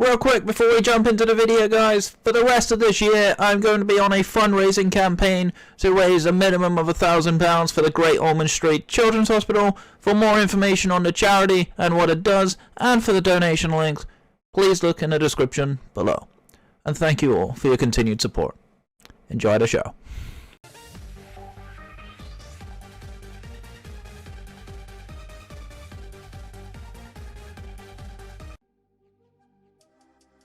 Real quick before we jump into the video, guys, for the rest of this year I'm going to be on a fundraising campaign to raise a minimum of £1,000 for the Great Ormond Street Children's Hospital. For more information on the charity and what it does, and for the donation links, please look in the description below. And thank you all for your continued support. Enjoy the show.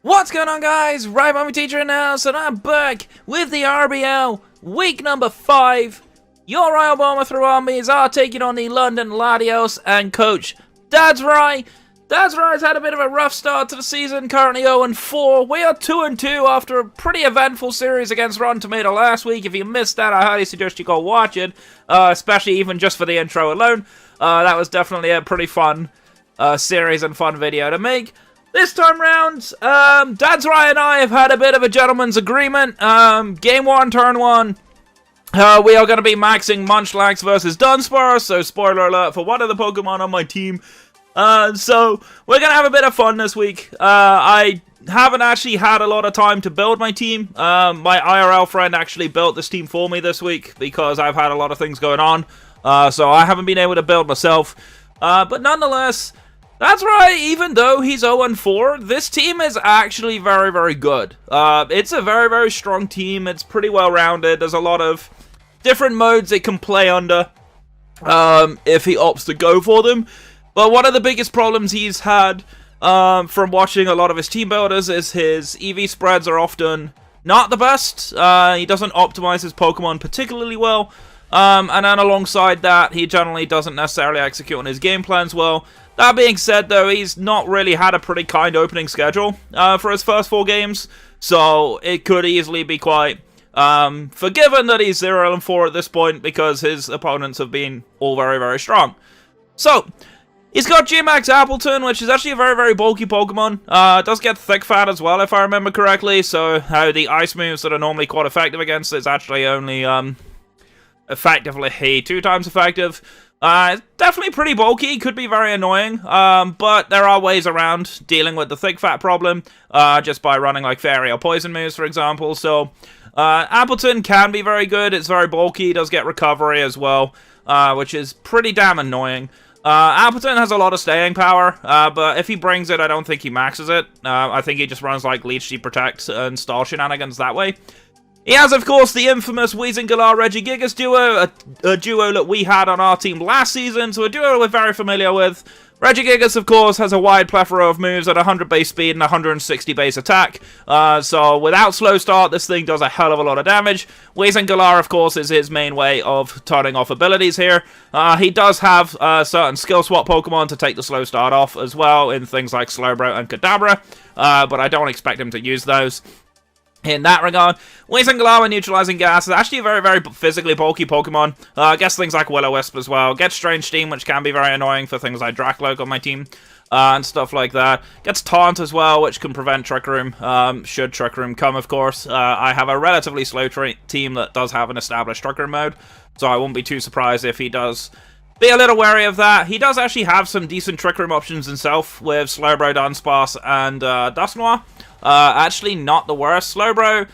What's going on, guys? Right, Mommy Teacher in the house, and I'm back with the RBL week number 5. Your Royal Bournemouth Armies are taking on the London Latios and coach Dadsrai. Dadsrai's had a bit of a rough start to the season, currently 0-4. We are 2-2 after a pretty eventful series against Rotten Tomato last week. If you missed that, I highly suggest you go watch it, especially even just for the intro alone. That was definitely a pretty fun series and fun video to make. This time round, Dadsrai and I have had a bit of a gentleman's agreement. Game 1, turn 1, we are going to be maxing MUNCHLAX versus DUNSPARCE, so spoiler alert for one of the Pokemon on my team. So we're going to have a bit of fun this week. I haven't actually had a lot of time to build my team. My IRL friend actually built this team for me this week because I've had a lot of things going on. So I haven't been able to build myself. But nonetheless, that's right, even though he's 0-4, this team is actually very, very good. It's a very, very strong team. It's pretty well-rounded. There's a lot of different modes it can play under if he opts to go for them. But one of the biggest problems he's had from watching a lot of his team builders is his EV spreads are often not the best. He doesn't optimize his Pokemon particularly well. And then alongside that, he generally doesn't necessarily execute on his game plans well. That being said, though, he's not really had a pretty kind opening schedule for his first 4 games, so it could easily be quite forgiven that he's 0-4 at this point because his opponents have been all very, very strong. So, he's got G-Max Appleton, which is actually a very, very bulky Pokemon. It does get Thick Fat as well, if I remember correctly, so how the ice moves that are normally quite effective against is actually only effectively 2 times effective. Definitely pretty bulky, could be very annoying, but there are ways around dealing with the thick fat problem, just by running like fairy or poison moves, for example. So, Appleton can be very good, it's very bulky, does get recovery as well, which is pretty damn annoying. Appleton has a lot of staying power, but if he brings it, I don't think he maxes it. I think he just runs like Leech Seed Protect and stall shenanigans that way. He has, of course, the infamous Weezing Regigigas duo, a duo that we had on our team last season, so a duo we're very familiar with. Regigigas, of course, has a wide plethora of moves at 100 base speed and 160 base attack, so without slow start, this thing does a hell of a lot of damage. Weezing, of course, is his main way of turning off abilities here. He does have certain skill swap Pokemon to take the slow start off as well, in things like Slowbro and Kadabra, but I don't expect him to use those. In that regard, Weezing when neutralizing gas is actually a very, very physically bulky Pokemon. Gets things like Will-O-Wisp as well. Gets Strange Steam, which can be very annoying for things like Dracloak on my team, and stuff like that. Gets Taunt as well, which can prevent Trick Room, should Trick Room come, of course. I have a relatively slow team that does have an established Trick Room mode, so I won't be too surprised if he does be a little wary of that. He does actually have some decent Trick Room options himself with Slowbro, Dunsparce, and Dusknoir. Actually not the worst. Slowbro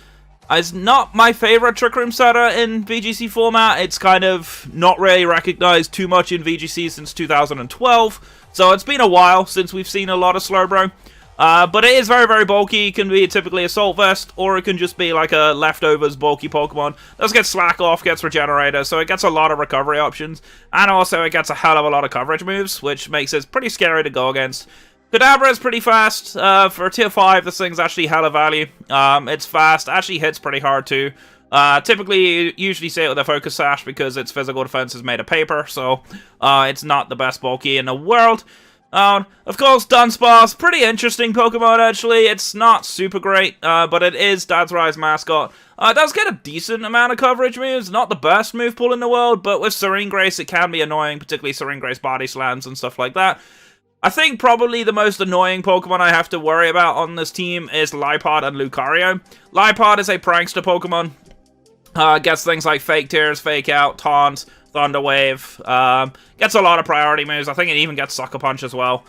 is not my favorite Trick Room setter in VGC format. It's kind of not really recognized too much in VGC since 2012. So it's been a while since we've seen a lot of Slowbro. But it is very, very bulky. It can be typically Assault Vest, or it can just be like a leftovers bulky Pokemon. It does get Slack Off, gets Regenerator, so it gets a lot of recovery options. And also it gets a hell of a lot of coverage moves, which makes it pretty scary to go against. Kadabra is pretty fast. For tier 5, this thing's actually hella value. It's fast, actually hits pretty hard too. Typically, you usually say it with a Focus Sash because its physical defense is made of paper, so it's not the best bulky in the world. Of course, Dunsparce, pretty interesting Pokemon actually. It's not super great, but it is Dadsrai's mascot. It does get a decent amount of coverage moves, not the best move pool in the world, but with Serene Grace it can be annoying, particularly Serene Grace Body Slams and stuff like that. I think probably the most annoying Pokemon I have to worry about on this team is Liepard and Lucario. Liepard is a prankster Pokemon. Gets things like Fake Tears, Fake Out, Taunt, Thunder Wave. Gets a lot of priority moves. I think it even gets Sucker Punch as well.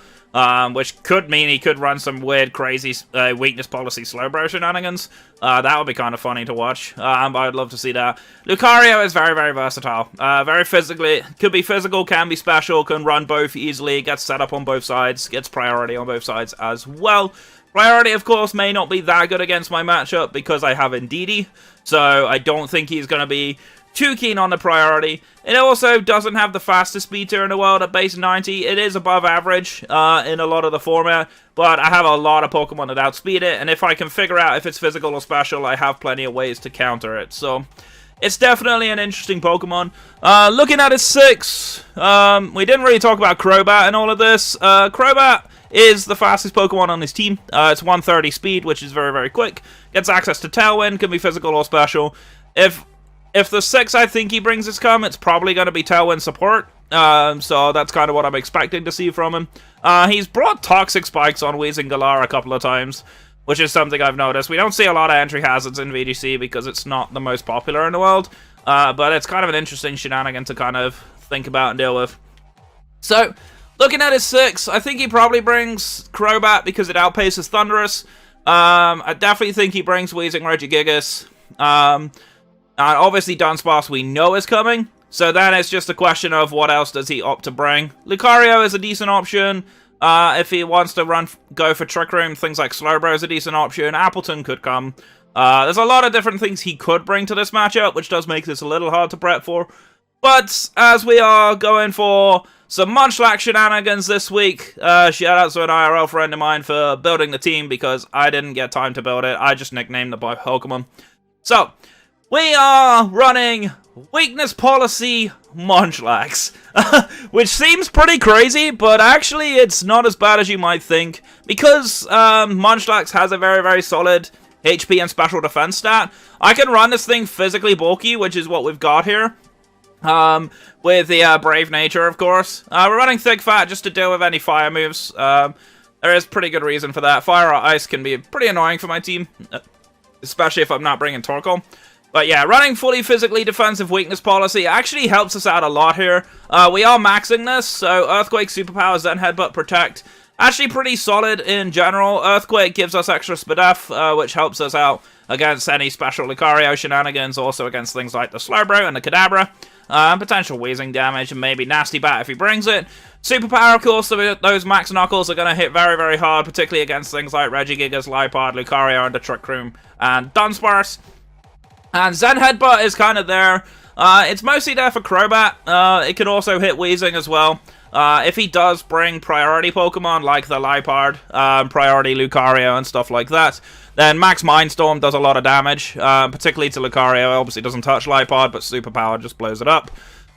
Which could mean he could run some weird, crazy weakness policy slowbro shenanigans. That would be kind of funny to watch. But I'd love to see that. Lucario is very, very versatile. Very physically, could be physical, can be special, can run both easily, gets set up on both sides, gets priority on both sides as well. Priority, of course, may not be that good against my matchup because I have Indeedee, so I don't think he's going to be too keen on the priority. It also doesn't have the fastest speed tier in the world at base 90. It is above average in a lot of the format, but I have a lot of Pokemon that outspeed it, and if I can figure out if it's physical or special, I have plenty of ways to counter it. So it's definitely an interesting Pokemon. Looking at its 6, we didn't really talk about Crobat and all of this. Crobat is the fastest Pokemon on his team. It's 130 speed, which is very, very quick. Gets access to Tailwind, can be physical or special. If the 6 I think he brings is come, it's probably going to be Tailwind support. So that's kind of what I'm expecting to see from him. He's brought Toxic Spikes on Weezing Galar a couple of times, which is something I've noticed. We don't see a lot of entry hazards in VGC because it's not the most popular in the world. But it's kind of an interesting shenanigan to kind of think about and deal with. So, looking at his 6, I think he probably brings Crobat because it outpaces Thundurus. I definitely think he brings Weezing Regigigas. Obviously, Dunsparce we know is coming, so then it's just a question of what else does he opt to bring. Lucario is a decent option. If he wants to go for Trick Room, things like Slowbro is a decent option. Appleton could come. There's a lot of different things he could bring to this matchup, which does make this a little hard to prep for. But as we are going for some Munchlax shenanigans this week, shout out to an IRL friend of mine for building the team because I didn't get time to build it. I just nicknamed the Pokemon. So, we are running Weakness Policy Munchlax, which seems pretty crazy, but actually it's not as bad as you might think, because Munchlax has a very, very solid HP and special defense stat. I can run this thing physically bulky, which is what we've got here, with the Brave Nature, of course. We're running Thick Fat just to deal with any fire moves. There is pretty good reason for that. Fire or Ice can be pretty annoying for my team, especially if I'm not bringing Torkoal. But yeah, running fully physically defensive weakness policy actually helps us out a lot here. We are maxing this, so Earthquake, Superpower, Zen Headbutt, Protect. Actually pretty solid in general. Earthquake gives us extra Spadef, which helps us out against any special Lucario shenanigans, also against things like the Slowbro and the Kadabra. Potential Weezing damage and maybe Nasty Bat if he brings it. Superpower, of course, those Max Knuckles are going to hit very, very hard, particularly against things like Regigigas, Liepard, Lucario, and the Trick Room, and Dunsparce. And Zen Headbutt is kind of there. It's mostly there for Crobat. It can also hit Weezing as well. If he does bring priority Pokemon like the Liepard, priority Lucario and stuff like that, then Max Mindstorm does a lot of damage, particularly to Lucario. Obviously doesn't touch Liepard, but Superpower just blows it up.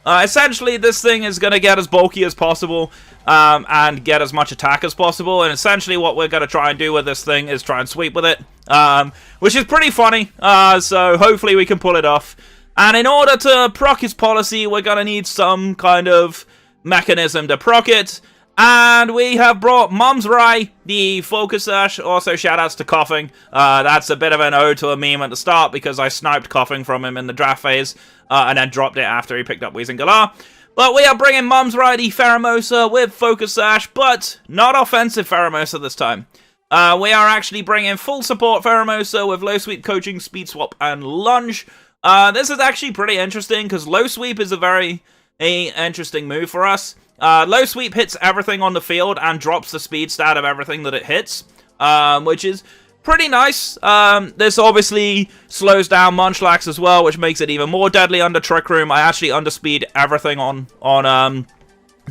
Essentially, this thing is going to get as bulky as possible and get as much attack as possible. And essentially what we're going to try and do with this thing is try and sweep with it, which is pretty funny. So hopefully we can pull it off. And in order to proc his policy, we're going to need some kind of mechanism to proc it. And we have brought Mom's Rye, the Focus Sash. Also, shoutouts to Coughing. That's a bit of an ode to a meme at the start because I sniped Coughing from him in the draft phase and then dropped it after he picked up Weezing Galar. But we are bringing Mom's Rye, the Pheromosa, with Focus Sash, but not offensive Pheromosa this time. We are actually bringing full support Pheromosa with Low Sweep, Coaching, Speed Swap, and Lunge. This is actually pretty interesting because Low Sweep is a very interesting move for us. Low Sweep hits everything on the field and drops the speed stat of everything that it hits, which is pretty nice. This obviously slows down Munchlax as well, which makes it even more deadly under Trick Room. I actually underspeed everything on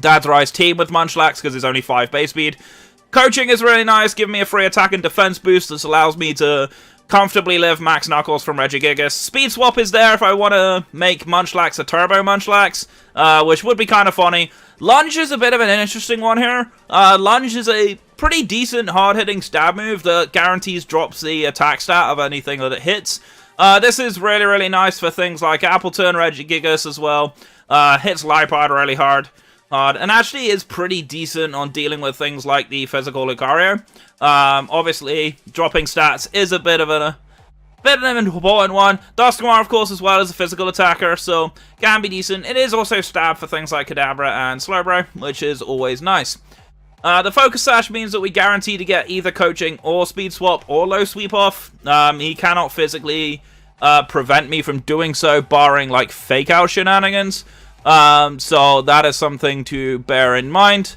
Dad's Rise team with Munchlax because it's only 5 base speed. Coaching is really nice, giving me a free attack and defense boost. This allows me to comfortably live Max Knuckles from Regigigas. Speed Swap is there if I want to make Munchlax a Turbo Munchlax, which would be kind of funny. Lunge is a bit of an interesting one here. Lunge is a pretty decent hard-hitting stab move that guarantees drops the attack stat of anything that it hits. This is really, really nice for things like Appleton, Regigigas as well. Hits Liepard really hard. And actually is pretty decent on dealing with things like the physical Lucario. Obviously, dropping stats is a bit of bit of an important one. Dusknoir, of course, as well as a physical attacker, so can be decent. It is also stab for things like Kadabra and Slowbro, which is always nice. The Focus Sash means that we guarantee to get either coaching or speed swap or low sweep off. He cannot physically prevent me from doing so, barring like fake out shenanigans. So that is something to bear in mind.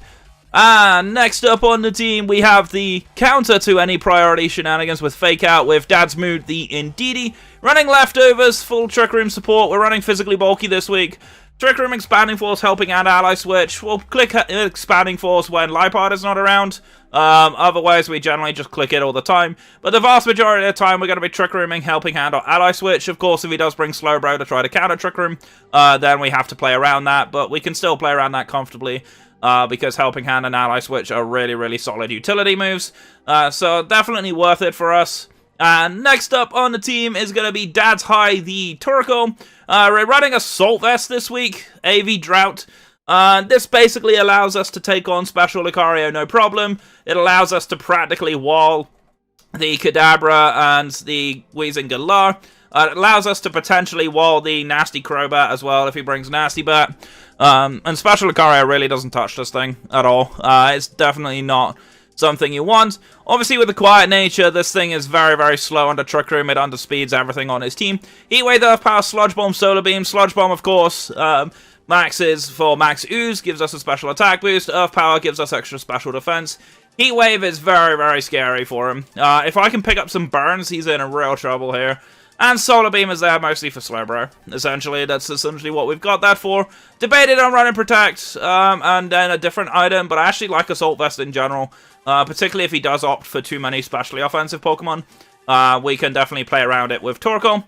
And next up on the team, we have the counter to any priority shenanigans with Fake Out with Dad's Mood, the Indeedee. Running Leftovers, full Trick Room support. We're running Physically Bulky this week. Trick Room, Expanding Force, Helping Hand, Ally Switch. We'll click Expanding Force when Lipard is not around. Otherwise, we generally just click it all the time. But the vast majority of the time, we're going to be Trick Rooming, Helping Hand, or Ally Switch. Of course, if he does bring Slowbro to try to counter Trick Room, then we have to play around that. But we can still play around that comfortably. Because Helping Hand and Ally Switch are really, really solid utility moves. So definitely worth it for us. And next up on the team is going to be Dad's High, the Torkoal. We're running Assault Vest this week, AV Drought. This basically allows us to take on Special Lucario no problem. It allows us to practically wall the Kadabra and the Weezing Galar. It allows us to potentially wall the Nasty Crobat as well if he brings Nasty Bat. And Special Lucario really doesn't touch this thing at all. It's definitely not something you want. Obviously, with the Quiet Nature, this thing is very, very slow under Trick Room. It underspeeds everything on his team. Heat Wave, Earth Power, Sludge Bomb, Solar Beam. Sludge Bomb, of course, maxes for Max Ooze, gives us a special attack boost. Earth Power gives us extra special defense. Heat Wave is very, very scary for him. If I can pick up some burns, he's in a real trouble here. And Solar Beam is there mostly for Slowbro. Essentially, that's essentially what we've got that for. Debated on running Protect, and then a different item, but I actually like Assault Vest in general. Particularly if he does opt for too many specially offensive Pokemon. We can definitely play around it with Torkoal.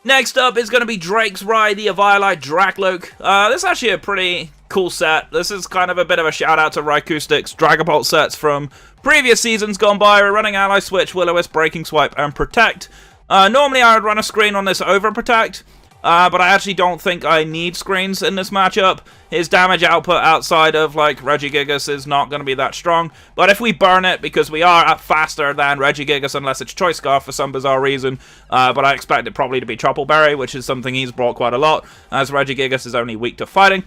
Next up is going to be Drake's Ride, the Eviolite Drakloak. This is actually a pretty cool set. This is kind of a bit of a shout out to Raikou-Stick's Dragapult sets from previous seasons gone by. We're running Ally Switch, Will-O-Wisp, Breaking Swipe, and Protect. Normally I would run a screen on this over Protect, but I actually don't think I need screens in this matchup. His damage output outside of, like, Regigigas is not going to be that strong. But if we burn it, because we are up faster than Regigigas unless it's Choice Scarf for some bizarre reason, but I expect it probably to be Troupple Berry, which is something he's brought quite a lot, as Regigigas is only weak to fighting.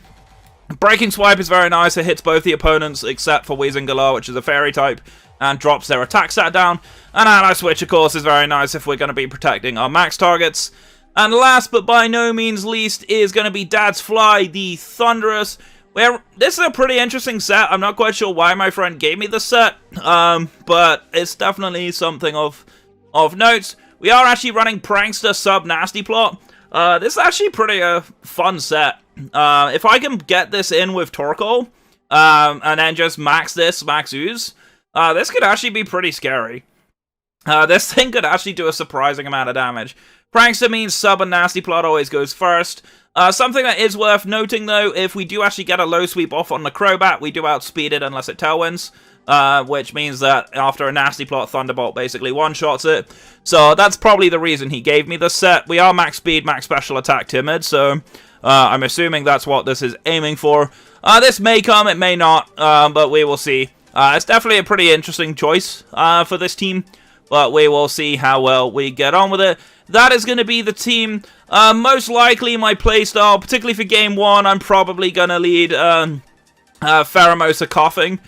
Breaking Swipe is very nice. It hits both the opponents except for Weezing Galar, which is a Fairy type, and drops their attack stat down. And Ally Switch, of course, is very nice if we're going to be protecting our max targets. And last but by no means least is going to be Dad's Fly, the Thunderous. Where this is a pretty interesting set. I'm not quite sure why my friend gave me this set, but it's definitely something of note. We are actually running Prankster Sub Nasty Plot. This is actually pretty fun set. If I can get this in with Torkoal, and then just max Ooze, this could actually be pretty scary. This thing could actually do a surprising amount of damage. Prankster means Sub and Nasty Plot always goes first. Something that is worth noting, though, if we do actually get a low sweep off on the Crobat, we do outspeed it unless it Tailwinds, which means that after a Nasty Plot, Thunderbolt basically one-shots it. So that's probably the reason he gave me this set. We are max speed, max special attack timid, so I'm assuming that's what this is aiming for. This may come, it may not, but we will see. It's definitely a pretty interesting choice for this team, but we will see how well we get on with it. That is going to be the team. Most likely my playstyle, particularly for Game 1, I'm probably going to lead Pheromosa Coughing.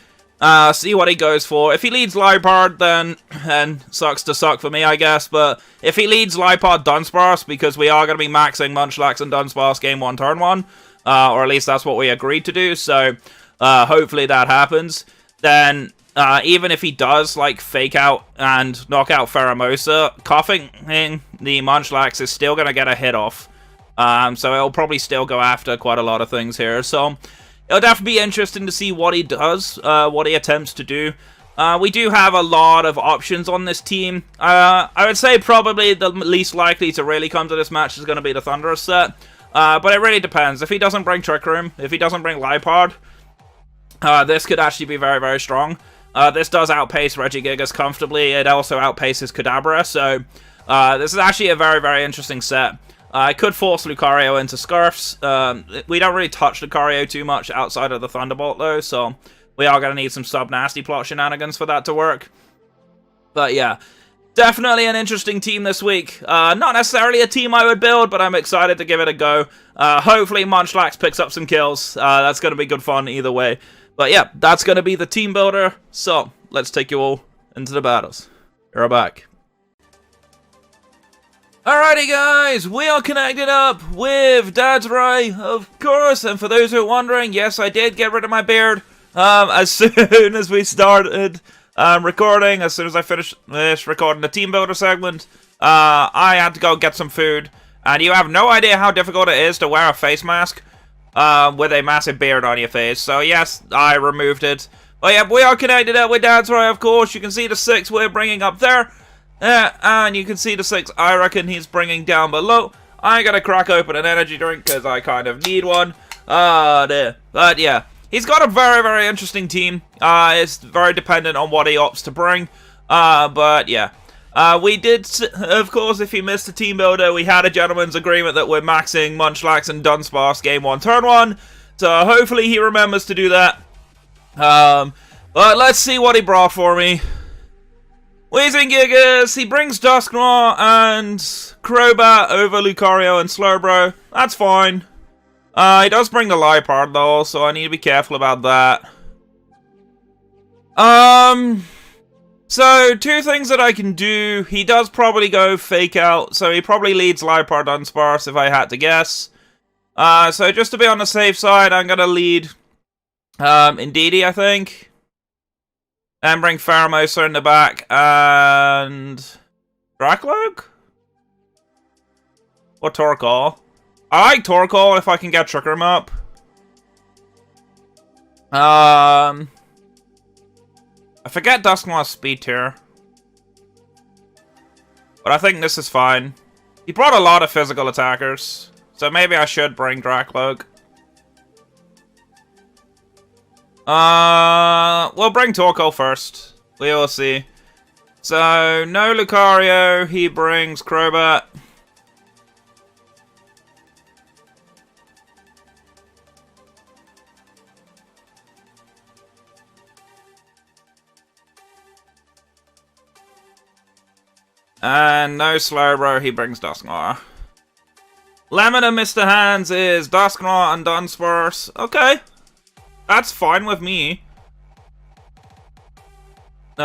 See what he goes for. If he leads Lipard, then sucks to suck for me, I guess. But if he leads Lipard Dunsparce, because we are going to be maxing Munchlax and Dunsparce Game 1, Turn 1, or at least that's what we agreed to do, so hopefully that happens, then even if he does, like, fake out and knock out Pheromosa, Coughing the Munchlax is still going to get a hit off. So it'll probably still go after quite a lot of things here. So it'll definitely be interesting to see what he does, what he attempts to do. We do have a lot of options on this team. I would say probably the least likely to really come to this match is going to be the Thunderous set. But it really depends. If he doesn't bring Trick Room, if he doesn't bring Lipard, this could actually be very, very strong. This does outpace Regigigas comfortably. It also outpaces Kadabra, so this is actually a very, very interesting set. I could force Lucario into Scarfs. We don't really touch Lucario too much outside of the Thunderbolt, though, so we are going to need some sub-nasty plot shenanigans for that to work. But yeah, Definitely an interesting team this week. Not necessarily a team I would build, but I'm excited to give it a go. Hopefully MUNCHLAX picks up some kills. That's going to be good fun either way. But yeah, that's going to be the team builder. So, let's take you all into the battles. You're back. Alrighty guys, we are connected up with Dad's Ray, of course, and for those who are wondering, yes, I did get rid of my beard as soon as we started recording, as soon as I finished this recording the team builder segment. I had to go get some food, and you have no idea how difficult it is to wear a face mask with a massive beard on your face, so yes, I removed it. But yeah, we are connected up with Dad's Ray, of course. You can see the 6 we're bringing up there. And you can see the 6 I reckon he's bringing down below. I gotta crack open an energy drink because I kind of need one. There. But yeah, he's got a very, very interesting team. It's very dependent on what he opts to bring. But yeah. We did, of course, if you missed the team builder, we had a gentleman's agreement that we're maxing MUNCHLAX and DUNSPARCE game 1, turn 1. So hopefully he remembers to do that. But let's see what he brought for me. Wheezing Gigas, he brings Dusknoir and Crobat over Lucario and Slowbro. That's fine. He does bring the Liepard though, so I need to be careful about that. So 2 things that I can do. He does probably go Fake Out, so he probably leads Liepard Dunsparce if I had to guess. So just to be on the safe side, I'm gonna lead Indeedee, I think. And bring Pheromosa in the back, and Dracloak? Or Torkoal? I like Torkoal if I can get Trick Room up. I forget Dusknoir's speed tier. But I think this is fine. He brought a lot of physical attackers, so maybe I should bring Dracloak. We'll bring Torkoal first. We will see. So, no Lucario. He brings Crobat. And no Slowbro. He brings Dusknoir. Lemon and Mr. Hands is Dusknoir and Dunsparce. Okay. That's fine with me. We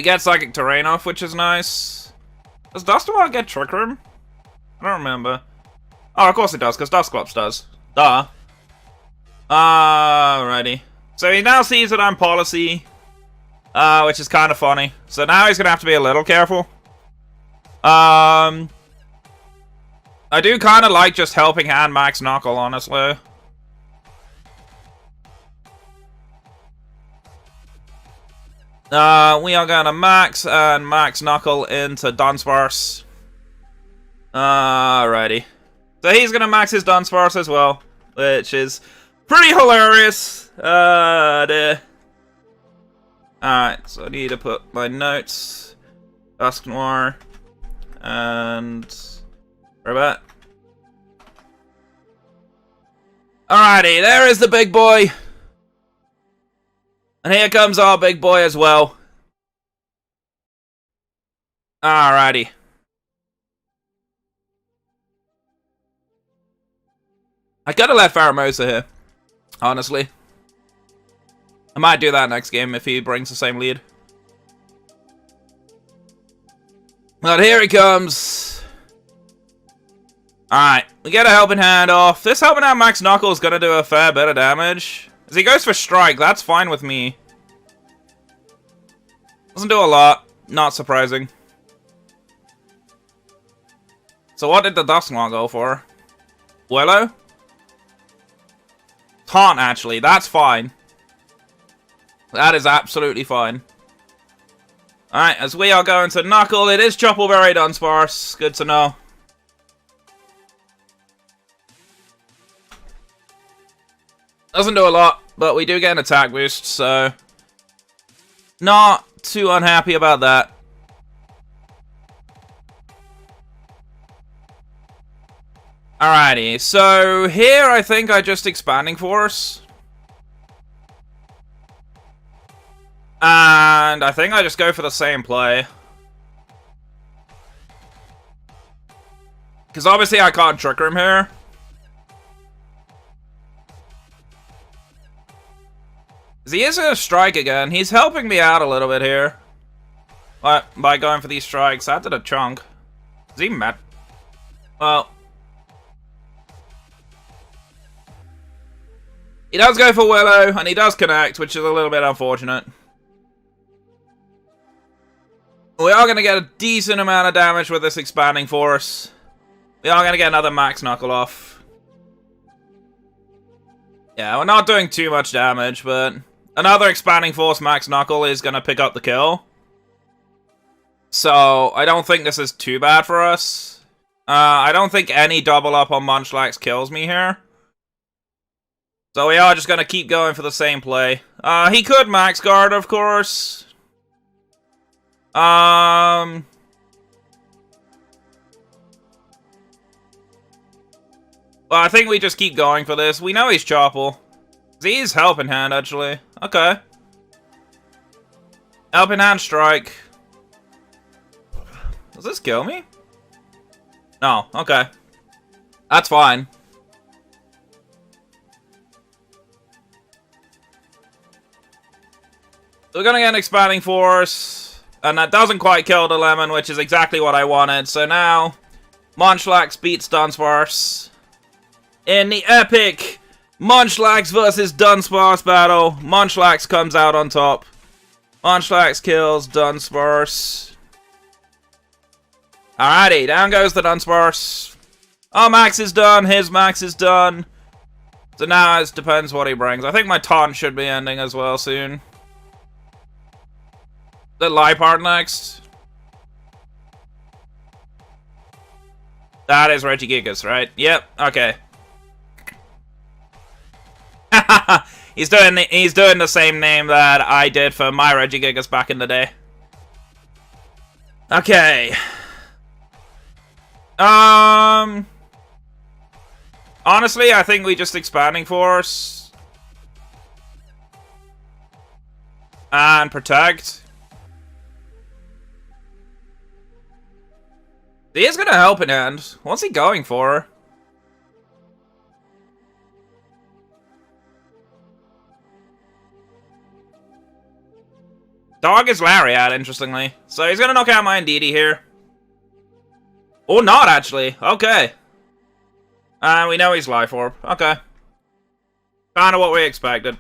get Psychic Terrain off, which is nice. Does Dusknoir get Trick Room? I don't remember. Oh, of course it does, because Dusclops does. Duh. Alrighty. So he now sees that I'm Policy, which is kind of funny. So now he's going to have to be a little careful. I do kind of like just helping hand Max Knuckle, honestly. We are gonna Max and Max Knuckle into Dunsparce. Alrighty. So he's gonna max his Dunsparce as well, which is pretty hilarious. Alright, so I need to put my notes. Dusknoir and Crobat. Alrighty, there is the big boy. And here comes our big boy as well. Alrighty. I gotta let Pheromosa here, honestly. I might do that next game if he brings the same lead. But here he comes. Alright, we get a Helping Hand off. This Helping Hand Max Knuckle is gonna do a fair bit of damage. As he goes for Strike, that's fine with me. Doesn't do a lot. Not surprising. So what did the Dusknoir go for? Willow? Taunt, actually. That's fine. That is absolutely fine. Alright, as we are going to Knuckle, it is Choppleberry Dunsparce. Good to know. Doesn't do a lot, but we do get an attack boost, so not too unhappy about that. Alrighty, so here I think I just Expanding Force. And I think I just go for the same play. Because obviously I can't trigger him here. He is going to strike again. He's helping me out a little bit here. By going for these strikes. That did a chunk. Is he met? Well. He does go for Willow, and he does connect, which is a little bit unfortunate. We are going to get a decent amount of damage with this expanding force. We are going to get another max knuckle off. Yeah, we're not doing too much damage, but another expanding force max knuckle is going to pick up the kill. So, I don't think this is too bad for us. I don't think any double up on MUNCHLAX kills me here. So we are just going to keep going for the same play. He could max guard, of course. Well, I think we just keep going for this. We know he's Chopple. He's Helping Hand, actually. Okay. Helping Hand strike. Does this kill me? No, okay. That's fine. We're gonna get an expanding force. And that doesn't quite kill the lemon, which is exactly what I wanted. So now, MUNCHLAX beats DUNSPARCE. In the epic MUNCHLAX versus DUNSPARCE battle, MUNCHLAX comes out on top. MUNCHLAX kills DUNSPARCE. Alrighty, down goes the DUNSPARCE. Our max is done, his max is done. So now it depends what he brings. I think my taunt should be ending as well soon. The Liepard next. That is Regigigas, right? Yep, okay. he's doing the same name that I did for my Regigigas back in the day. Okay. Honestly, I think we just expanding force and protect. He is gonna help in hand. What's he going for? Dog is Lariat, interestingly. So he's gonna knock out my Indeedee here. Or not, actually. Okay. We know he's Life Orb. Okay. Kinda what we expected.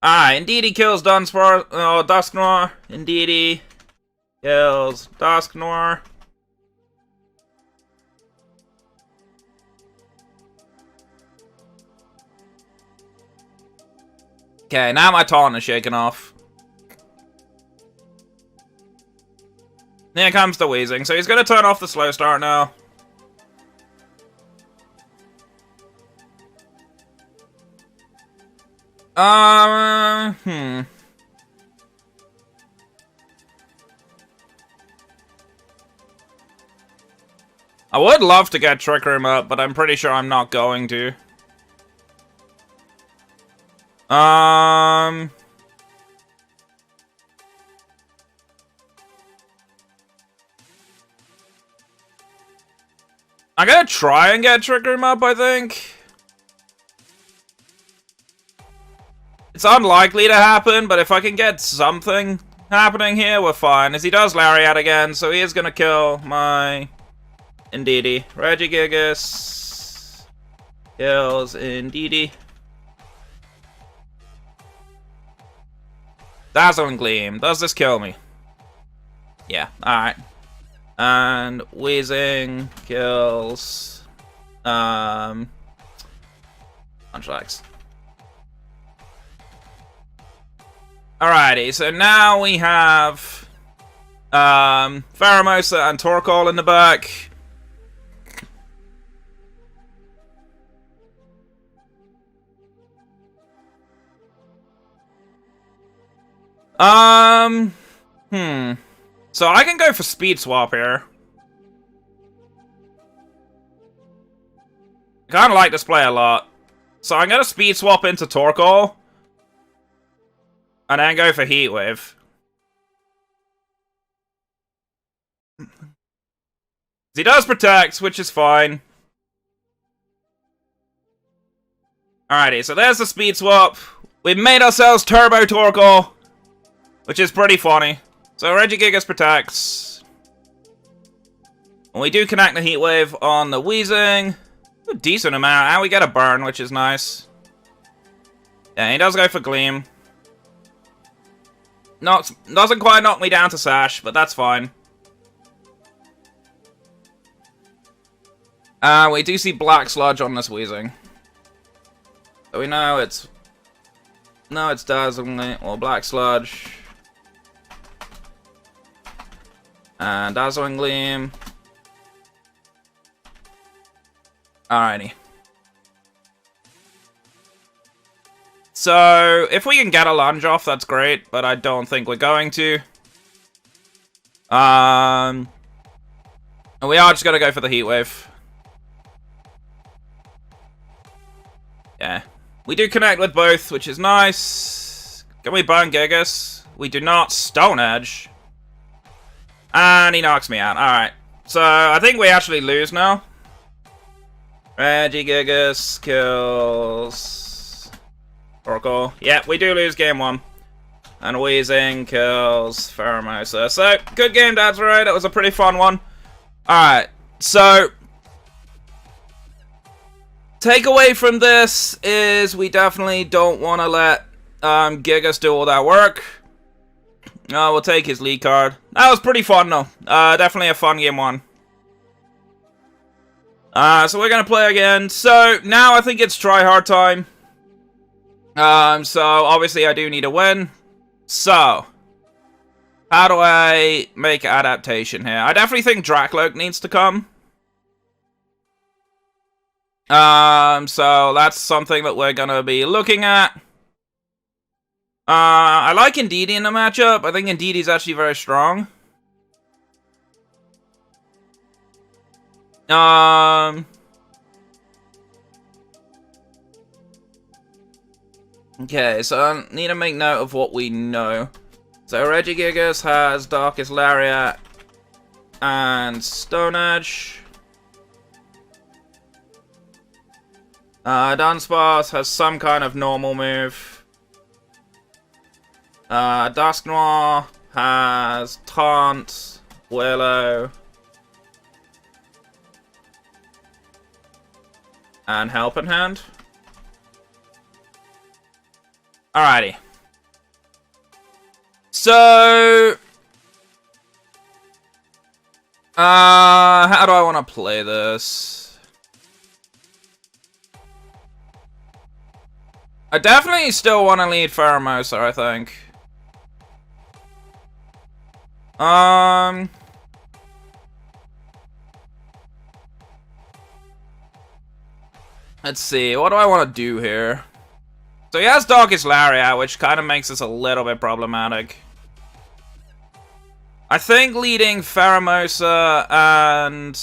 Indeedee kills Dunsparce. Oh, Dusknoir. Indeedee kills Dusknoir. Okay, now my taunt is shaken off. Here comes the wheezing. So he's going to turn off the slow start now. I would love to get Trick Room up, but I'm pretty sure I'm not going to. I'm gonna try and get Trick Room up, I think. It's unlikely to happen, but if I can get something happening here, we're fine. As he does Lariat again, so he is gonna kill my Indeedee. Regigigas kills Indeedee. Dazzling Gleam. Does this kill me? Yeah, alright. And Wheezing kills MUNCHLAX. Alrighty, so now we have Pheromosa and Torkoal in the back. So I can go for Speed Swap here. I kinda like this play a lot. So I'm gonna Speed Swap into Torkoal. And then go for Heat Wave. He does protect, which is fine. Alrighty, so there's the speed swap. We've made ourselves Turbo Torkoal, which is pretty funny. So Regigigas protects. And we do connect the Heat Wave on the Weezing. A decent amount, and we get a burn, which is nice. Yeah, he does go for Gleam. Doesn't quite knock me down to Sash, but that's fine. We do see Black Sludge on this Weezing. So we know it's... No, it's Dazzling, or Black Sludge. And Dazzling Gleam. Alrighty. So, if we can get a lunge off, that's great, but I don't think we're going to. And we are just gonna go for the Heat Wave. Yeah. We do connect with both, which is nice. Can we burn Gigas? We do not. Stone Edge. And he knocks me out. Alright. So, I think we actually lose now. Regigigas kills Torkoal. Yeah, we do lose game 1. And Weezing kills Pheromosa. So, good game, Dad's right. That was a pretty fun one. Alright, so... Takeaway from this is we definitely don't want to let Gigas do all that work. We'll take his lead card. That was pretty fun, though. Definitely a fun game 1. So we're gonna play again. So, now I think it's try-hard time. So, obviously I do need a win. So, how do I make adaptation here? I definitely think Dracloak needs to come. So that's something that we're gonna be looking at. I like Indeedee in the matchup. I think Indeedee's actually very strong. Okay, so I need to make note of what we know. So Regigigas has Darkest Lariat and Stone Edge. Dunsparce has some kind of normal move. Dusknoir has Taunt, Willow, and Helping Hand. Alrighty. So... how do I want to play this? I definitely still want to lead Pheromosa, I think. Let's see, what do I want to do here? So he has Darkest Lariat, which kind of makes this a little bit problematic. I think leading Pheromosa and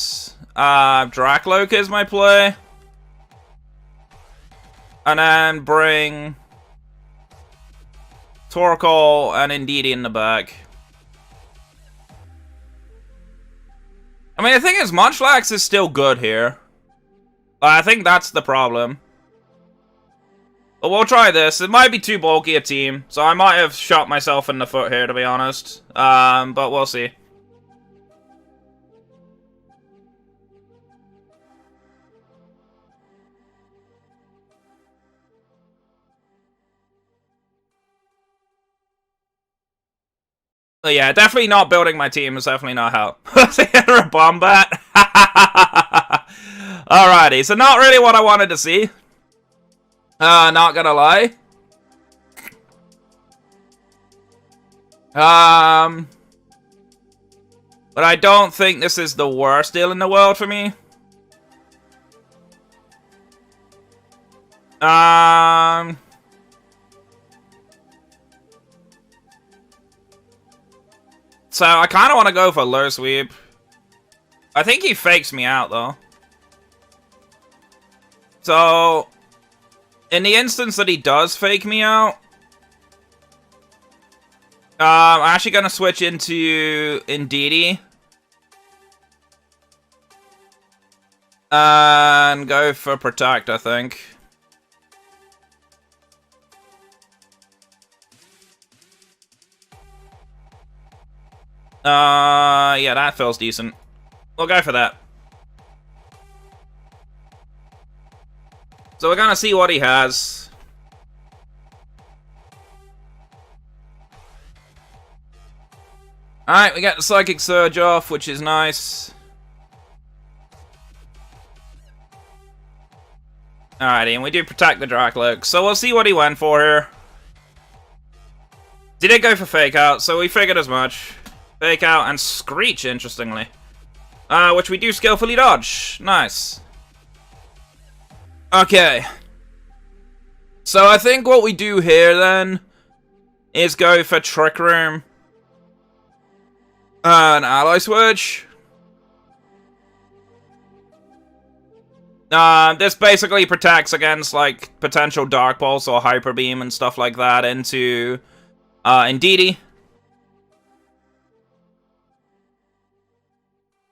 Dracloak is my play. And then bring Torkoal and Indeedee in the back. I mean, the thing is, Munchlax is still good here. I think that's the problem. But we'll try this. It might be too bulky a team, so I might have shot myself in the foot here, to be honest. But we'll see. But yeah, definitely not building my team is definitely not help. A Bombat. Alrighty, so not really what I wanted to see. Not gonna lie. But I don't think this is the worst deal in the world for me. So I kind of want to go for low sweep. I think he fakes me out though. So in the instance that he does fake me out, I'm actually gonna switch into Indeedee. And go for Protect, I think. Yeah, that feels decent. We'll go for that. So we're gonna see what he has. Alright, we get the Psychic Surge off, which is nice. Alrighty, and we do protect the Dracloak. So we'll see what he went for here. He did go for Fake Out, so we figured as much. Fake Out and Screech, interestingly. Which we do skillfully dodge. Nice. Okay. So I think what we do here then is go for Trick Room. An Ally Switch. This basically protects against, like, potential Dark Pulse or Hyper Beam and stuff like that into, Indeedee.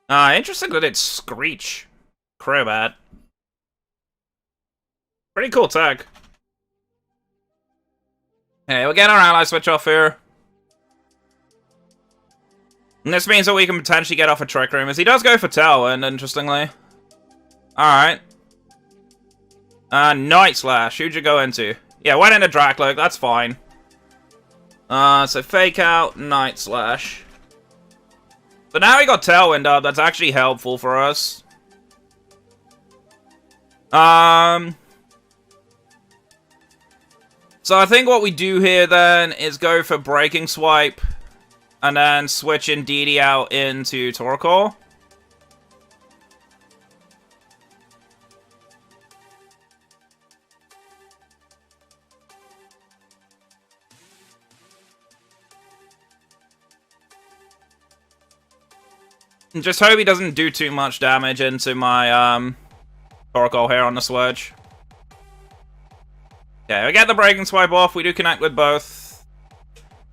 Interesting that it's Screech. Crobat. Pretty cool tag. Okay, we'll get our Ally Switch off here. And this means that we can potentially get off a Trick Room, as he does go for Tailwind, interestingly. Alright. Night Slash. Who'd you go into? Yeah, went into Dracloak. That's fine. So Fake Out, Night Slash. But now we got Tailwind up. That's actually helpful for us. So I think what we do here then is go for Breaking Swipe. And then switch Indeedee out into Torkoal. And just hope he doesn't do too much damage into my Torkoal here on the Switch. Okay, we get the Breaking Swipe off. We do connect with both.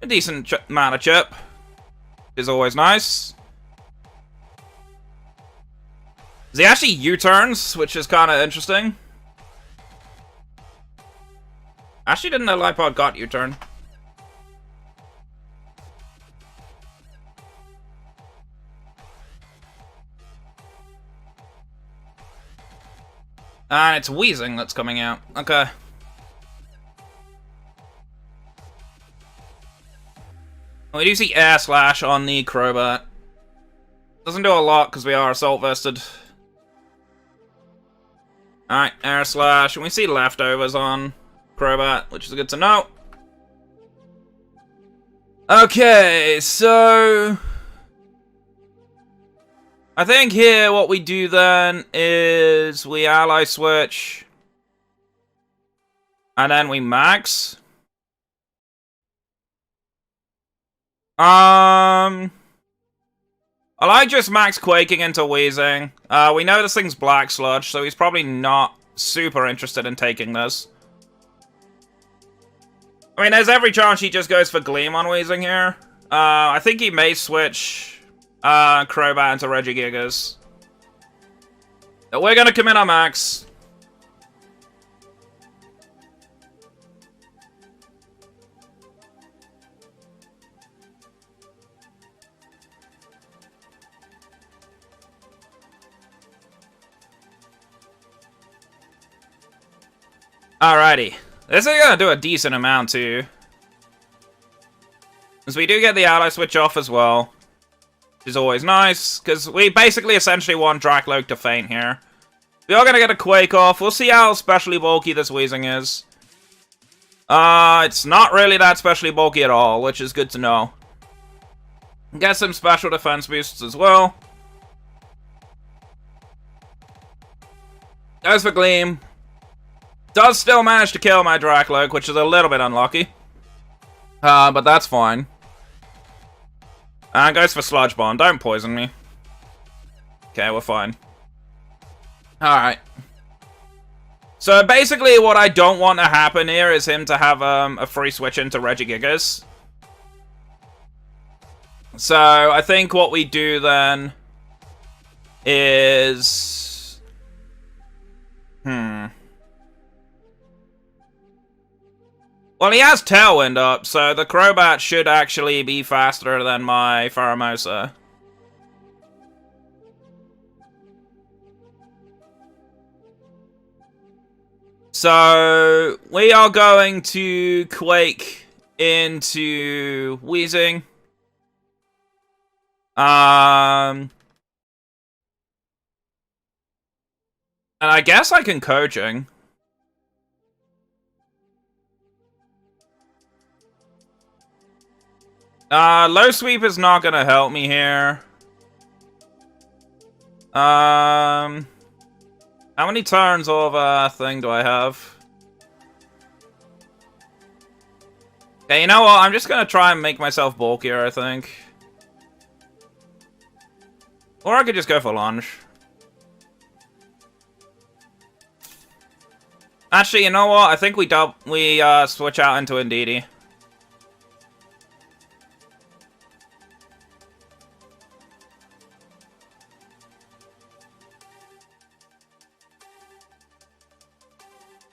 A decent amount of chip. Is always nice. He actually U-turns, which is kind of interesting. Actually didn't know Lipod got U-turn. And it's Wheezing that's coming out. Okay. We do see Air Slash on the Crobat. Doesn't do a lot because we are Assault Vested. Alright, Air Slash. And we see Leftovers on Crobat, which is good to know. Okay, so I think here what we do then is we Ally Switch. And then we Max. I like just Max Quaking into Wheezing. We know this thing's Black Sludge, so he's probably not super interested in taking this. I mean, there's every chance he just goes for Gleam on Wheezing here. I think he may switch Crobat into Regigigas. But we're gonna commit our Max. Alrighty. This is gonna do a decent amount too. Because we do get the Ally Switch off as well. Which is always nice, because we basically essentially want Dracloak to faint here. We are gonna get a Quake off. We'll see how specially bulky this Wheezing is. It's not really that specially bulky at all, which is good to know. Get some special defense boosts as well. Goes for Gleam. Does still manage to kill my Dracloak, which is a little bit unlucky. But that's fine. And goes for Sludge Bomb. Don't poison me. Okay, we're fine. Alright. So basically what I don't want to happen here is him to have a free switch into Regigigas. So, I think what we do then is... Well, he has Tailwind up, so the Crobat should actually be faster than my Pheromosa. So, we are going to Quake into Wheezing. And I guess I can Coaching. Low Sweep is not gonna help me here. How many turns of thing do I have? Okay, you know what? I'm just gonna try and make myself bulkier, I think. Or I could just go for lunge. Actually, you know what? I think we switch out into Indeedee.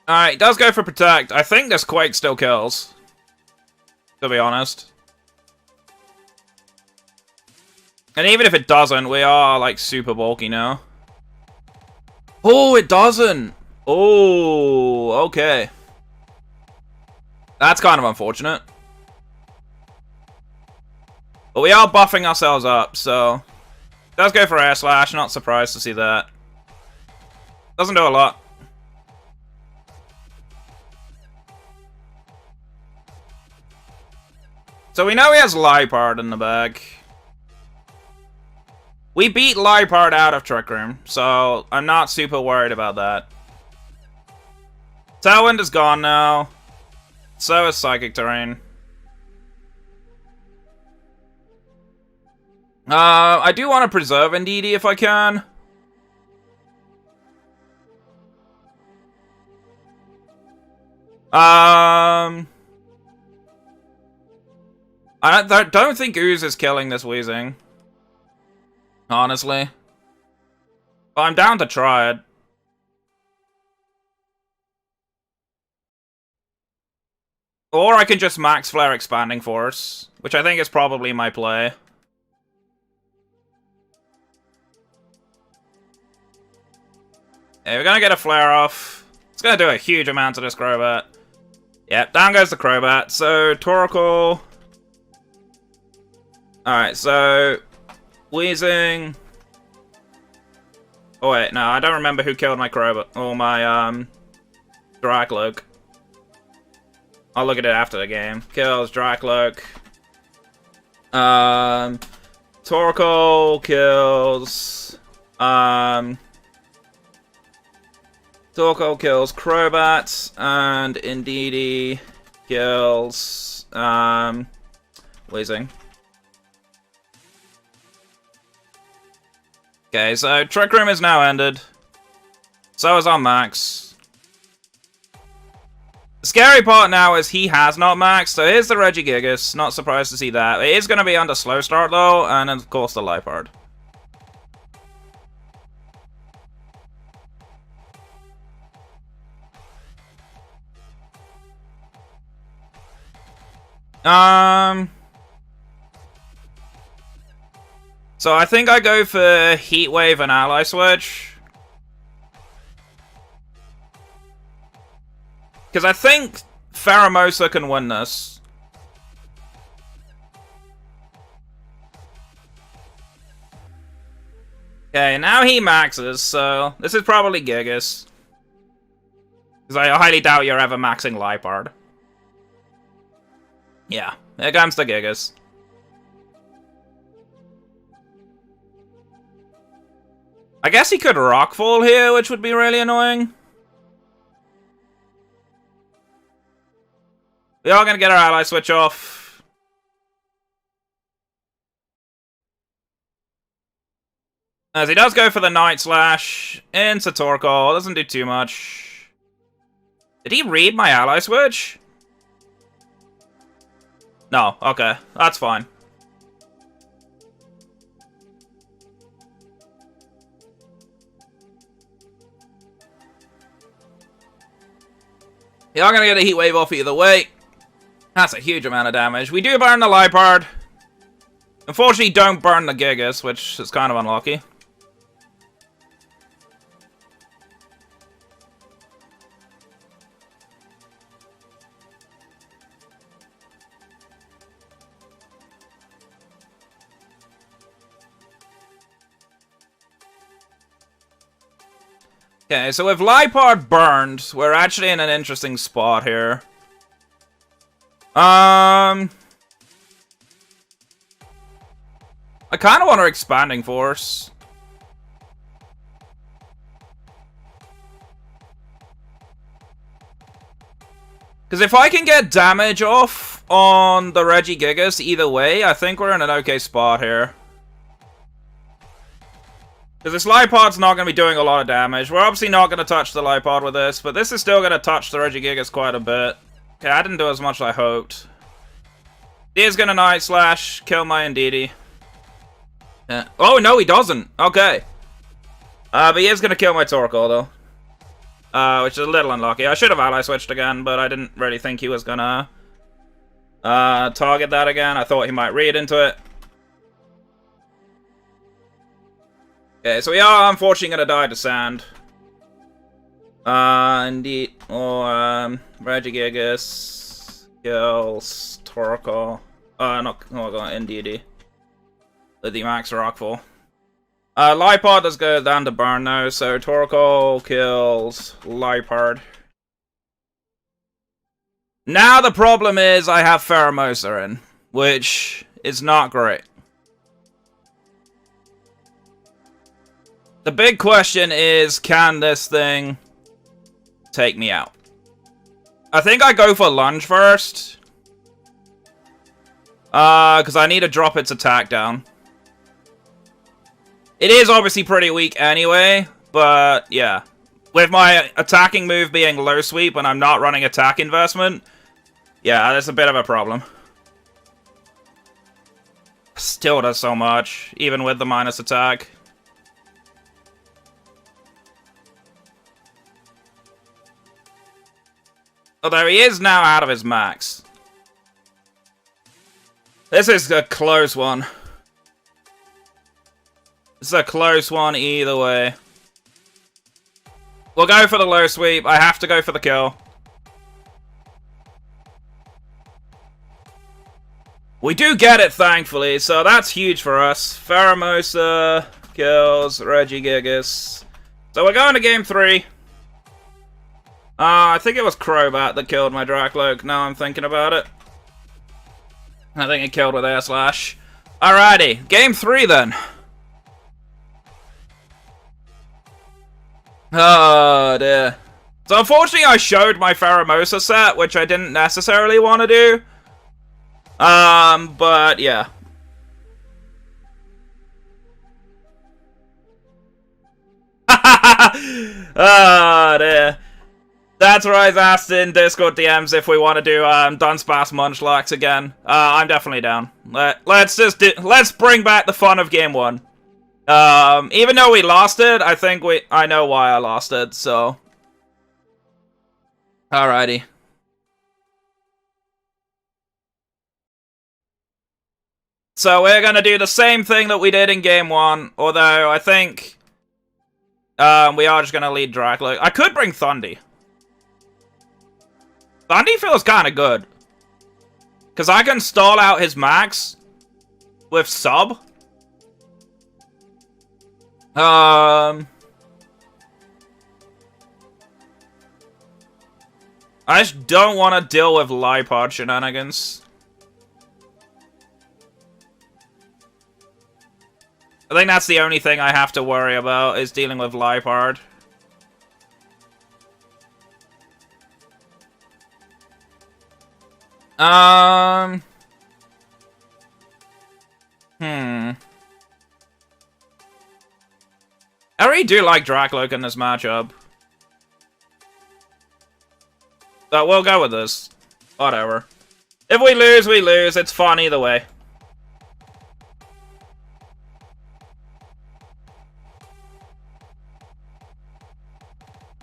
Alright, does go for Protect. I think this Quake still kills. To be honest. And even if it doesn't, we are, like, super bulky now. Oh, it doesn't! Oh, okay. That's kind of unfortunate. But we are buffing ourselves up, so... Does go for Air Slash, not surprised to see that. Doesn't do a lot. So we know he has Liepard in the bag. We beat Liepard out of Trick Room, so I'm not super worried about that. Tailwind is gone now. So is Psychic Terrain. I do want to preserve Indeedee if I can. I don't think Ooze is killing this Wheezing. Honestly. But I'm down to try it. Or I can just Max Flare Expanding Force, which I think is probably my play. Yeah, we're gonna get a Flare off. It's gonna do a huge amount to this Crobat. Yep, down goes the Crobat. So, Torkoal. Alright, so... Wheezing. Oh wait, no, I don't remember who killed my Crobat. Or my, Dracloak. I'll look at it after the game. Kills Dracloak. Torkoal kills... Torkoal kills Crobat, and Indeedee kills, Wheezing. Okay, so Trick Room is now ended. So is our Max. The scary part now is he has not maxed, so here's the Regigigas. Not surprised to see that. It is going to be under Slow Start though, and of course the Liepard. So I think I go for Heat Wave and Ally Switch. Because I think Pheromosa can win this. Okay, now he maxes, so this is probably Gigas. Because I highly doubt you're ever maxing Liepard. Yeah, here comes the Gigas. I guess he could Rockfall here, which would be really annoying. We are going to get our Ally Switch off. As he does go for the Night Slash into Torkoal. Doesn't do too much. Did he read my Ally Switch? No, okay. That's fine. You are going to get a heat wave off either way. That's a huge amount of damage. We do burn the Lipard. Unfortunately, don't burn the Gigas, which is kind of unlucky. Okay, so with Lipard burned, we're actually in an interesting spot here. I kind of want our Expanding Force. Because if I can get damage off on the Regigigas either way, I think we're in an okay spot here. Because this Lipard's not going to be doing a lot of damage. We're obviously not going to touch the Lipard with this, but this is still going to touch the Regigigas quite a bit. Okay, I didn't do as much as I hoped. He is going to Night Slash, kill my Indeedee. Yeah. Oh, no, he doesn't. Okay. But he is going to kill my Torkoal, though. Which is a little unlucky. I should have ally switched again, but I didn't really think he was going to target that again. I thought he might read into it. Okay, so we are unfortunately going to die to Sand. Indeed. Or, Regigigas kills Torkoal. Not, oh god, Indeedee. The Max Rockfall. Lipard does go down to burn though, so Torkoal kills Lipard. Now the problem is I have Pheromosa in, which is not great. The big question is, can this thing take me out? I think I go for Lunge first. Because I need to drop its attack down. It is obviously pretty weak anyway, but yeah. With my attacking move being low sweep and I'm not running attack investment, yeah, that's a bit of a problem. Still does so much, even with the minus attack. Although he is now out of his max. This is a close one. It's a close one either way. We'll go for the low sweep. I have to go for the kill. We do get it, thankfully, so that's huge for us. Pheromosa kills Regigigas. So we're going to game 3. I think it was Crobat that killed my Dracloak, now I'm thinking about it. I think it killed with Air Slash. Alrighty, game 3 then. Oh dear. So unfortunately I showed my Pheromosa set, which I didn't necessarily want to do. But yeah. Oh dear. That's where I was asked in Discord DMs if we want to do DUNSPARCE MUNCHLAX again. I'm definitely down. Let's bring back the fun of game 1. Even though we lost it, I know why I lost it, so. Alrighty. So we're gonna do the same thing that we did in game 1, although I think we are just gonna lead Dracloak. I could bring Thundy. Thundy feels kind of good. Because I can stall out his max with sub. I just don't want to deal with Lipard shenanigans. I think that's the only thing I have to worry about, is dealing with Lipard. I really do like Dracloak in this matchup. But we'll go with this. Whatever. If we lose, we lose. It's fun either way.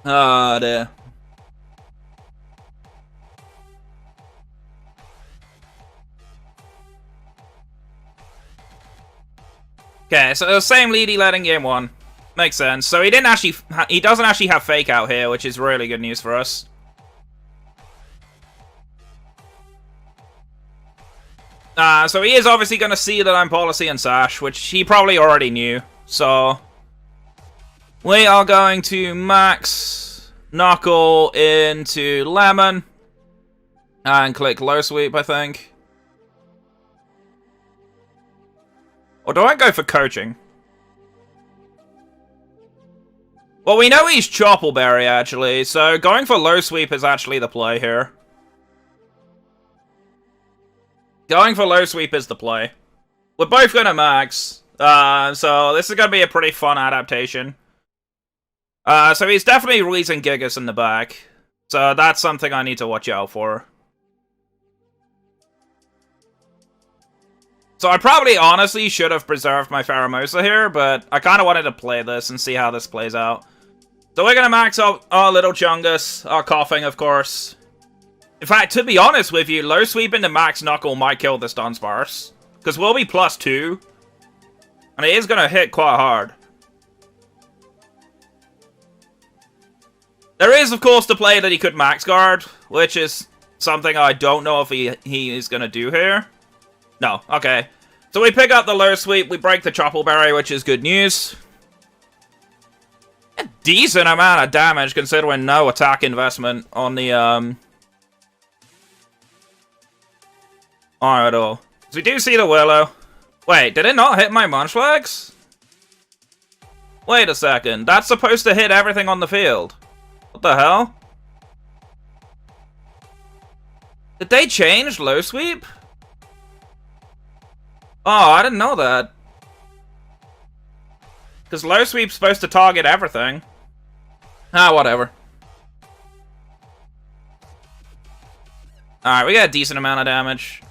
Oh dear. Okay, so the same lead he led in game 1. Makes sense. So he doesn't actually have fake out here, which is really good news for us. So he is obviously going to see that I'm policy and sash, which he probably already knew. So we are going to max knuckle into lemon and click low sweep, I think. Or do I go for coaching? Well, we know he's Choppleberry, actually, so going for low sweep is actually the play here. Going for low sweep is the play. We're both going to max, so this is going to be a pretty fun adaptation. So he's definitely releasing Gigas in the back, so that's something I need to watch out for. So I probably honestly should have preserved my Pheromosa here, but I kind of wanted to play this and see how this plays out. So we're going to max up our little Chungus, our coughing, of course. In fact, to be honest with you, low sweep into max knuckle might kill this DUNSPARCE. Because we'll be +2. And it is going to hit quite hard. There is, of course, the play that he could max guard, which is something I don't know if he is going to do here. No, okay. So we pick up the low sweep, we break the Choppleberry, which is good news. A decent amount of damage considering no attack investment on the Alright, all. So we do see the Willow. Wait, did it not hit my MUNCHLAX? Wait a second, that's supposed to hit everything on the field. What the hell? Did they change low sweep? Oh, I didn't know that. Because low sweep's supposed to target everything. Ah, whatever. Alright, we got a decent amount of damage.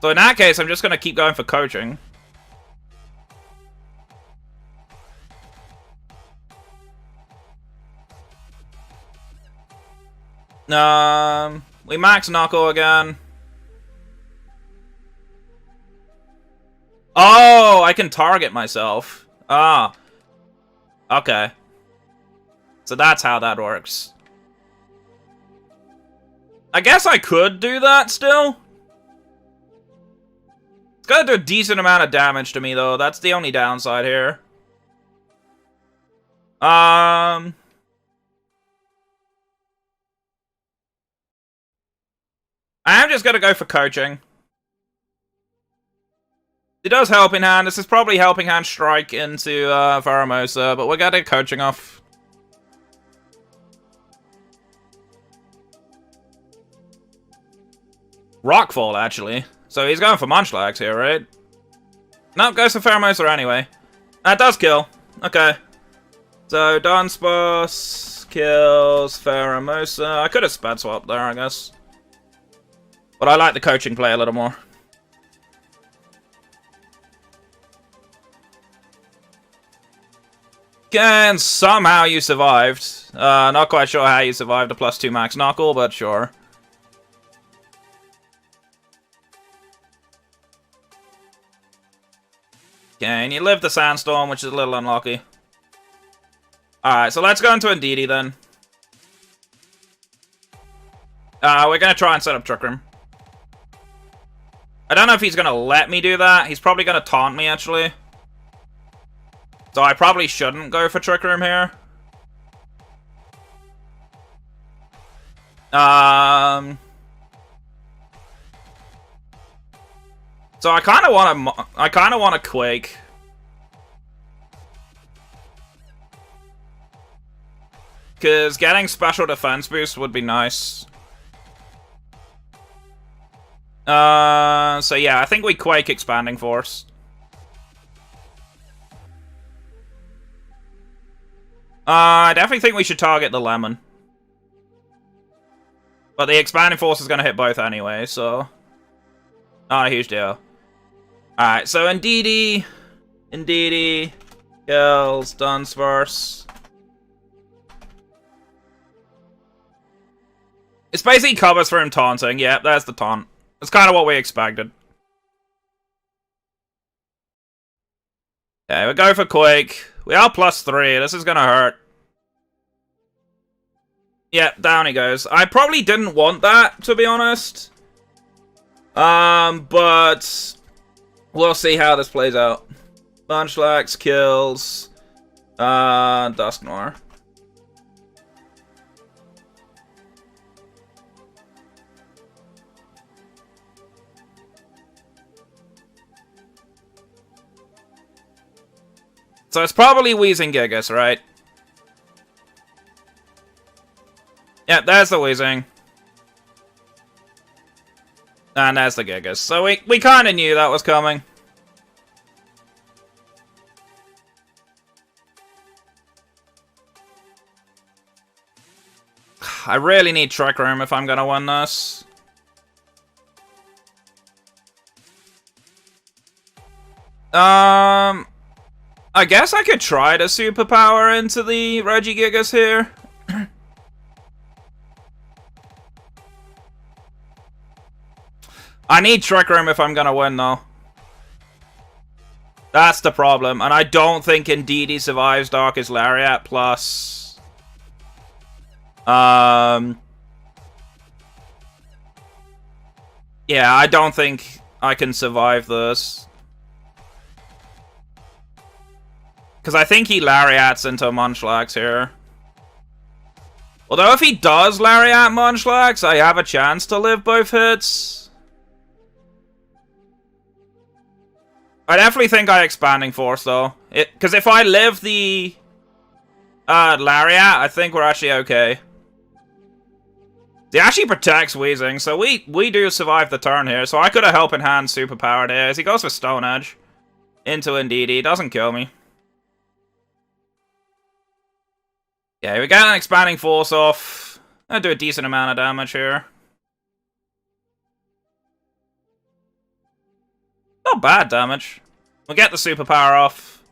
So in that case, I'm just going to keep going for coaching. We max knuckle again. Oh, I can target myself. Ah. Okay. So that's how that works. I guess I could do that still. It's gonna do a decent amount of damage to me, though. That's the only downside here. I am just gonna go for coaching. It does Helping Hand. This is probably Helping Hand Strike into Pheromosa, but we're getting coaching off. Rockfall, actually. So he's going for MUNCHLAX here, right? No, goes for Pheromosa anyway. That does kill. Okay. So DUNSPARCE kills Pheromosa. I could have sped swapped there, I guess. But I like the coaching play a little more. And somehow you survived. Not quite sure how you survived a +2 max knuckle, but sure. Okay, and you live the sandstorm, which is a little unlucky. Alright, so let's go into Ndidi then. We're gonna try and set up Trick Room. I don't know if he's gonna let me do that. He's probably gonna taunt me, actually. So I probably shouldn't go for Trick Room here. So I kind of want to Quake. Because getting special defense boost would be nice. So yeah, I think we Quake Expanding Force. I definitely think we should target the Lemon. But the Expanding Force is going to hit both anyway, so... Not a huge deal. Alright, so Ndidi kills DUNSPARCE. It's basically covers for him taunting. Yeah, there's the taunt. That's kind of what we expected. Okay, we go for Quake. We are +3. This is gonna hurt. Yeah, down he goes. I probably didn't want that, to be honest. But we'll see how this plays out. MUNCHLAX kills Dusknoir. So it's probably Wheezing Gigas, right? Yeah, there's the Wheezing. And there's the Gigas. So we kind of knew that was coming. I really need Trick Room if I'm gonna win this. I guess I could try to superpower into the Regigigas here. I need Trick Room if I'm gonna win, though. That's the problem. And I don't think Indeedee survives Darkest Lariat plus... Yeah, I don't think I can survive this. Because I think he Lariats into MUNCHLAX here. Although if he does Lariat MUNCHLAX, I have a chance to live both hits. I definitely think I Expanding Force, though. Because if I live the Lariat, I think we're actually okay. He actually protects Wheezing, so we do survive the turn here. So I could have Helping Hand superpowered here. As he goes for Stone Edge into Indeedee. Doesn't kill me. Yeah, we got an Expanding Force off. I'll do a decent amount of damage here. Not bad damage. We'll get the superpower off.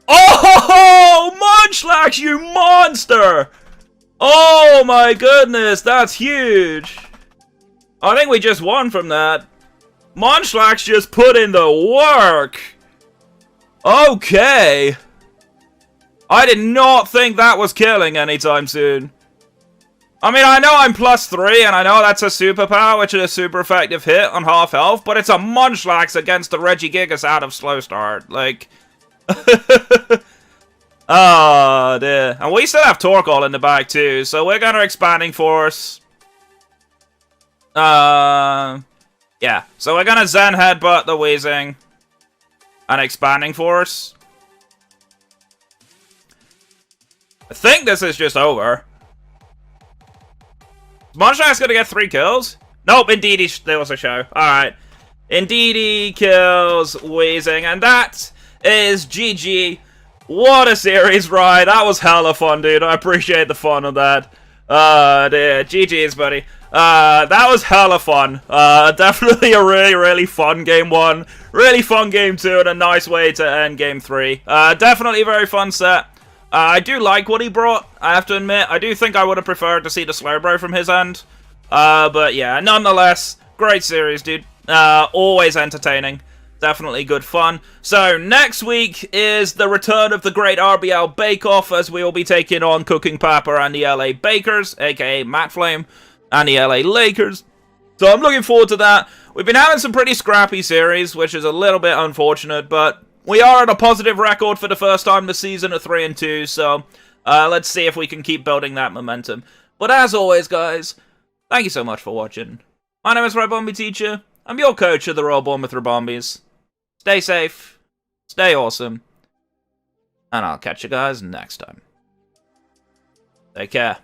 Oh, MUNCHLAX, you monster! Oh my goodness, that's huge. I think we just won from that. MUNCHLAX just put in the work. Okay. I did not think that was killing anytime soon. I mean, I know I'm +3, and I know that's a superpower, which is a super effective hit on half health, but it's a MUNCHLAX against the Regigigas out of slow start. Like... Oh, dear. And we still have Torkoal in the back, too, so we're gonna Expanding Force. Yeah. So we're gonna Zen Headbutt the Wheezing. And Expanding Force. I think this is just over. Is MUNCHLAX gonna get 3 kills? Nope, Indeedee steals a show. Alright. Indeedee kills Wheezing, and that is GG. What a series ride. That was hella fun, dude. I appreciate the fun of that. Dear. GG's, buddy. That was hella fun. Definitely a really, really fun game 1. Really fun game 2, and a nice way to end game 3. Definitely a very fun set. I do like what he brought, I have to admit. I do think I would have preferred to see the Slowbro from his end. But yeah, nonetheless, great series, dude. Always entertaining. Definitely good fun. So, next week is the return of the Great RBL Bake-Off, as we will be taking on Cooking Papa and the LA Bakers, aka Matt Flame, and the LA Lakers. So I'm looking forward to that. We've been having some pretty scrappy series, which is a little bit unfortunate, but we are at a positive record for the first time this season at 3-2, so let's see if we can keep building that momentum. But as always, guys, thank you so much for watching. My name is Rabombi Teacher. I'm your coach of the Royal Bournemouth Rabombis. Stay safe, stay awesome, and I'll catch you guys next time. Take care.